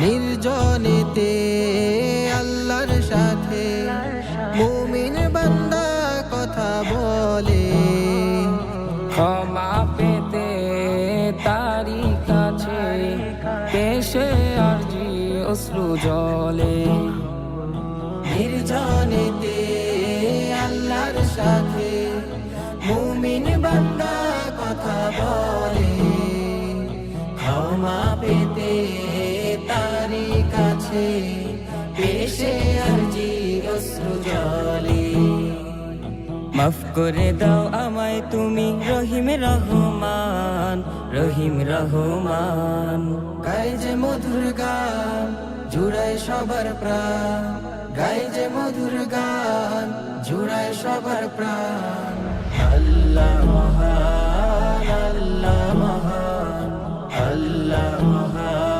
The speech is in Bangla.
নির্জনেতে আল্লাহর সাথে মুমিন বান্দা কথা বলে, ক্ষমা পেতে তারি কাছে পেশে আরজি অশ্রু জলে। নির্জনেতে আল্লাহর সাথে মুমিন বান্দা কথা বলে, ক্ষমা পেতে তারি কাছে পেশে আরজি অশ্রু জলে। মাফ করে দাও আমায় তুমি রহিম রহমান, রহিম রহমান। গায় যে মধুর গান জুড়ায় সবার প্রাণ, গায় যে মধুর গান জুড়ায় সবার প্রাণ। আল্লাহ মহান, আল্লাহ মহান, আল্লাহ মহান।